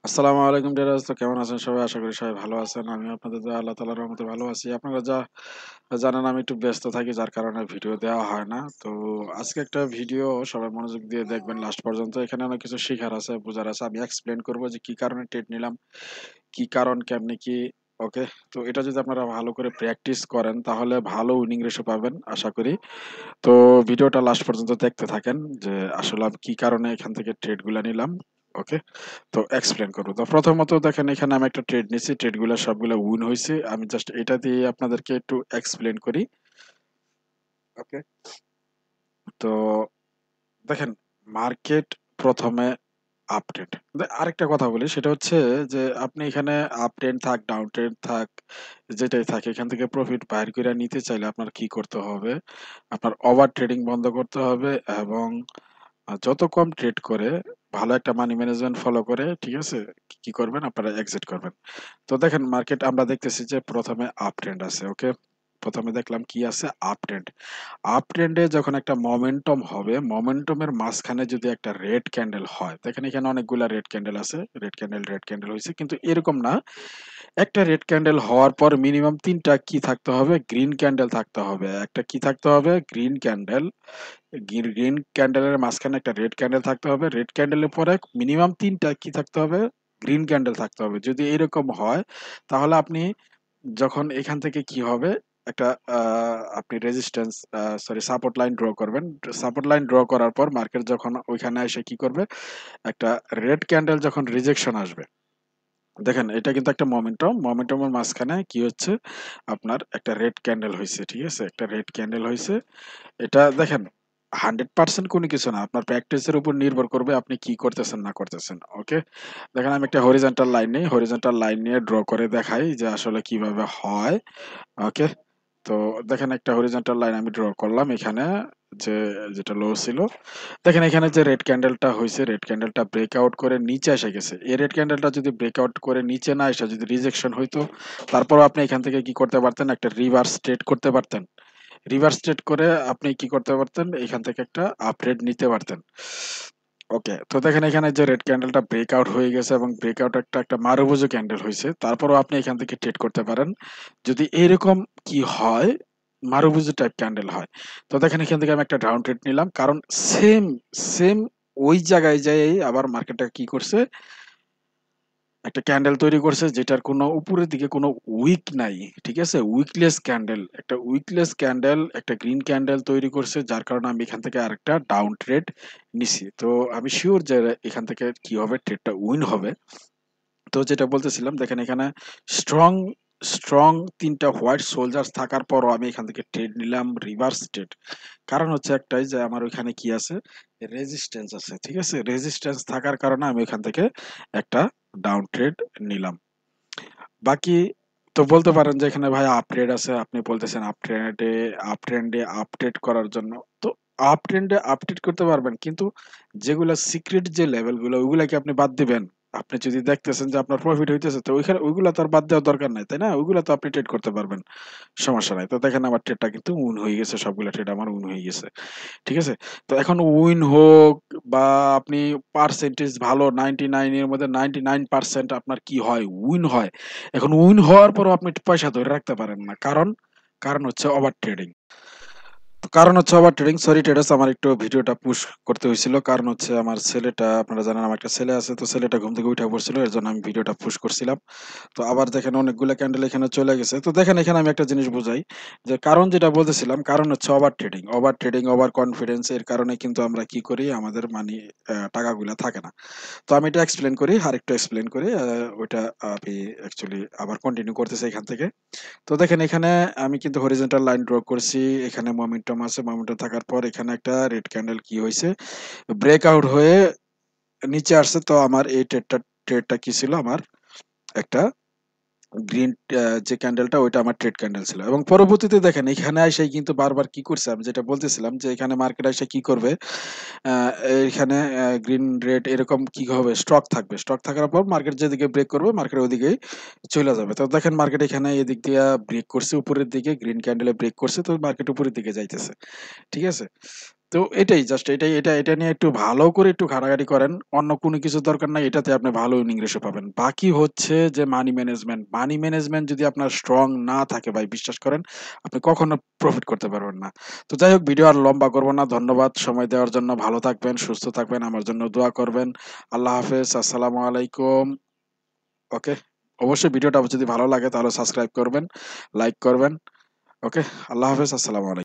আসসালামু আলাইকুম ডিয়ার দোস্ত, কেমন আছেন সবাই? আশা করি সবাই ভালো আছেন। আমি আপনাদের দোয়া আল্লাহ তাআলার রহমতে ভালো আছি। আপনারা জানেন আমি একটু ব্যস্ত থাকি, যার কারণে ভিডিও দেওয়া হয় না। তো আজকে একটা ভিডিও সবাই মনোযোগ দিয়ে দেখবেন লাস্ট পর্যন্ত। এখানে অনেক কিছু শেখার আছে, বোঝার আছে। আমি এক্সপ্লেন করব যে কি কারণে ট্রেড নিলাম, কি কারণ, কেমনে কি। ওকে, তো এটা যদি আপনারা ভালো করে প্র্যাকটিস করেন তাহলে ভালো উইনিং রেশিও পাবেন আশা করি। তো ভিডিওটা লাস্ট পর্যন্ত দেখতে থাকেন যে আসলে আমি কি কারণে এখান থেকে ট্রেডগুলা নিলাম। ওকে, তো এক্সপ্লেন করবো। তো প্রথমত দেখেন, এখানে আমি একটা ট্রেড নিছি, ট্রেডগুলো সবগুলো উইন হয়েছে। আমি জাস্ট এটা দিয়ে আপনাদেরকে একটু এক্সপ্লেন করি। ওকে, তো দেখেন, মার্কেট প্রথমে আপট্রেন্ড। আরেকটা কথা বলি, সেটা হচ্ছে যে আপনি এখানে আপ ট্রেন্ড থাক, ডাউন ট্রেন্ড থাক, যেটাই থাকে, এখান থেকে প্রফিট বাইর করে নিতে চাইলে আপনার কি করতে হবে? আপনার ওভার ট্রেডিং বন্ধ করতে হবে এবং যত কম ট্রেড করে ভালো একটা মানি ম্যানেজমেন্ট ফলো করে, ঠিক আছে, কি করবেন আপনারা? এক্সিট করবেন। তো দেখেন, মার্কেট আমরা দেখতেছি যে প্রথমে আপ ট্রেন্ড আছে। ওকে, প্রথমে দেখলাম কি আছে? Up trend. আপ ট্রেন্ডে যখন একটা মোমেন্টাম হবে, মোমেন্টামের মাঝখানে যদি একটা রেড ক্যান্ডেল হয়, দেখেন এখানে অনেকগুলা রেড ক্যান্ডেল আছে, রেড ক্যান্ডেল হয়েছে, কিন্তু এরকম না। একটা রেড ক্যান্ডেল হওয়ার পর মিনিমাম তিনটা কি থাকতে হবে? গ্রিন ক্যান্ডেল থাকতে হবে। একটা কি থাকতে হবে? Green candle. গ্রিন ক্যান্ডেলের মাঝখানে একটা রেড ক্যান্ডেল থাকতে হবে। রেড ক্যান্ডেলের পরে মিনিমাম তিনটা কি থাকতে হবে? গ্রিন ক্যান্ডেল থাকতে হবে। যদি এরকম হয় তাহলে আপনি যখন এখান থেকে কি হবে, একটা আপনি resistance, sorry, support line draw করবেন। সাপোর্ট লাইন ড্র করার পর মার্কেট যখন ওইখানে এসে কি করবে, একটা রেড ক্যান্ডেল যখন রিজেকশন আসবে, দেখেন এটা কিন্তু একটা মোমেন্টামের মাঝখানে কি হচ্ছে, আপনার একটা রেড ক্যান্ডেল হয়েছে, ঠিক আছে, একটা রেড ক্যান্ডেল হয়েছে। এটা দেখেন 100% কোনো কিছু না, আপনার প্র্যাকটিসের উপর নির্ভর করবে আপনি কি করতেছেন না করতেছেন। ওকে, দেখেন আমি একটা হরিজন্টাল লাইন নেই, হরিজন্টাল লাইন নিয়ে ড্র করে দেখাই যে আসলে কিভাবে হয়। ওকে, তো দেখেন একটা হরিজন্টাল লাইন আমি ড্র করলাম এখানে, যে যেটা লো ছিল। দেখেন এখানে যে রেড ক্যান্ডেলটা হয়েছে, রেড ক্যান্ডেলটা ব্রেকআউট করে নিচে এসে গেছে। এই রেড ক্যান্ডেলটা যদি ব্রেকআউট করে নিচে না এসে যদি রিজেকশন হইতো, তারপর আপনি এখান থেকে কি করতে পারতেন? একটা রিভার্স ট্রেড করতে পারতেন। রিভার্স ট্রেড করে আপনি কি করতে পারতেন? এখান থেকে একটা আপট্রেড নিতে পারতেন। ওকে, তো দেখেন এখানে যে রেড ক্যান্ডেলটা ব্রেকআউট হয়ে গেছে এবং ব্রেকআউট একটা একটা মারুবুজু ক্যান্ডেল হয়েছে, তারপরও আপনি এখান থেকে ট্রেড করতে পারেন যদি এরকম কি হয়, মারুবুজু টাইপ ক্যান্ডেল হয়। তো দেখেন এখান থেকে আমি একটা ডাউন ট্রেড নিলাম, কারণ সেম সেম ওই জায়গায় যাই আবার মার্কেটটা কি করছে, একটা ক্যান্ডেল তৈরি করছে যেটার কোনো উপরের দিকে কোনো উইক নাই। ঠিক আছে? উইকলেস ক্যান্ডেল, একটা উইকলেস ক্যান্ডেল, একটা গ্রিন ক্যান্ডেল তৈরি করছে, যার কারণে আমি এখান থেকে আরেকটা ডাউন ট্রেড নিছি। তো আমি সিউর যে এখান থেকে কি হবে, ট্রেডটা উইন হবে। তো যেটা বলতেছিলাম, দেখেন এখানে স্ট্রং স্ট্রং ৩টা হোয়াইট সোলজার্স থাকার পরও আমি এখান থেকে ট্রেড নিলাম, রিভার্স ট্রেড। কারণ হচ্ছে একটাই, যে আমার ওইখানে কি আছে? রেজিস্ট্যান্স আছে। ঠিক আছে? রেজিস্ট্যান্স থাকার কারণে আমি এখান থেকে একটা ডাউন ট্রেড নিলাম। বাকি তো বলতে পারেন যে এখানে ভাই আপ ট্রেড আছে। আপনি বলতেছেন আপ ট্রেন্ডে আপডেট করার জন্য। তো আপ ট্রেন্ডে আপডেট করতে পারবেন। কিন্তু যেগুলা সিক্রেট যে লেভেল গুলো, ওইগুলা কি আপনি বাদ দিবেন? আপনি যদি দেখতেছেন যে আপনার প্রফিট হইতেছে, তো ওইখানে ওইগুলা তো আর বাদ দেওয়ার দরকার নাই, তাই না? ওইগুলা তো আপনি ট্রেড করতে পারবেন। সমস্যা নাই। তো দেখেন আমার ট্রেডটা কিন্তু উইন হয়ে গেছে। সবগুলা ট্রেড আমার উইন হয়ে গেছে। ঠিক আছে? তো এখন উইন হোক বা আপনি পার্সেন্টেজ ভালো 99 এর মধ্যে 99% আপনার কি হয়? উইন হয়। এখন উইন হওয়ার পরও আপনি পয়সা ধরে রাখতে পারেন না। কারণ হচ্ছে ওভার ট্রেডিং। কারণ হচ্ছে আবার ট্রেডিং, সরি ট্রেডার্স, আমার একটু ভিডিওটা পুশ করতে হয়েছিল। কারণ হচ্ছে আমার ছেলেটা, আপনারা জানেন আমার একটা ছেলে আছে, তো ছেলেটা ঘুম থেকে উঠে পড়ছিল, এর জন্য আমি ভিডিওটা পুশ করছিলাম। তো আবার দেখেন অনেকগুলো ক্যান্ডেল এখানে চলে গেছে। তো দেখেন এখানে আমি একটা জিনিস বুঝাই, যে কারণ যেটা বলতেছিলাম, কারণ হচ্ছে ওভার ট্রেডিং, ওভার কনফিডেন্স, এর কারণে কিন্তু আমরা কি করি, আমাদের মানি টাকাগুলা থাকে না। তো আমি এটা এক্সপ্লেন করি, আরেকটু এক্সপ্লেন করি, ওইটা আমি অ্যাকচুয়ালি আবার কন্টিনিউ করতেছি এখান থেকে। তো দেখেন এখানে আমি কিন্তু হরিজন্টাল লাইন ড্র করছি। এখানে মোমেন্টাম আছে। মোমেন্টাম থাকার পর এখানে একটা রেড ক্যান্ডেল কি হইছে? ব্রেকআউট হয়ে নিচে আসছে। তো আমার এই ট্রেডটা কি ছিল? আমার একটা গ্রিন যে ক্যান্ডেলটা, ওইটা আমার ট্রেড ক্যান্ডেল ছিল। এবং পরবর্তীতে দেখেন এখানে এসে কিন্তু বারবার কি করছে, আমি যেটা বলতেছিলাম যে এখানে মার্কেট এসে কি করবে, এখানে গ্রিন রেড এরকম কি হবে, স্টক থাকবে। স্টক থাকার পর মার্কেট যেদিকে ব্রেক করবে, মার্কেট ওইদিকেই চলে যাবে। তো দেখেন মার্কেট এখানে এদিক দিয়ে ব্রেক করছে উপরের দিকে, গ্রিন ক্যান্ডেলে ব্রেক করছে, তো মার্কেট উপরের দিকে যাইতেছে। ঠিক আছে? তো এটাই জাস্ট এটা নিয়ে একটু ভালো করে একটু ঘাটাঘাটি করেন। অন্য কোনো কিছুর দরকার নাই। এটাতে আপনি ভালো earning ratio পাবেন। বাকি হচ্ছে যে মানি ম্যানেজমেন্ট। মানি ম্যানেজমেন্ট যদি আপনার স্ট্রং না থাকে ভাই বিশ্বাস করেন আপনি কখনো প্রফিট করতে পারবেন না। তো যাই হোক ভিডিও আর লম্বা করব না। ধন্যবাদ সময় দেওয়ার জন্য। ভালো থাকবেন, সুস্থ থাকবেন। আমার জন্য দোয়া করবেন। আল্লাহ হাফেজ। আসসালামু আলাইকুম। ওকে। অবশ্যই ভিডিওটা যদি ভালো লাগে তাহলে সাবস্ক্রাইব করবেন, লাইক করবেন। ওকে। আল্লাহ হাফেজ। আসসালামু আলাইকুম।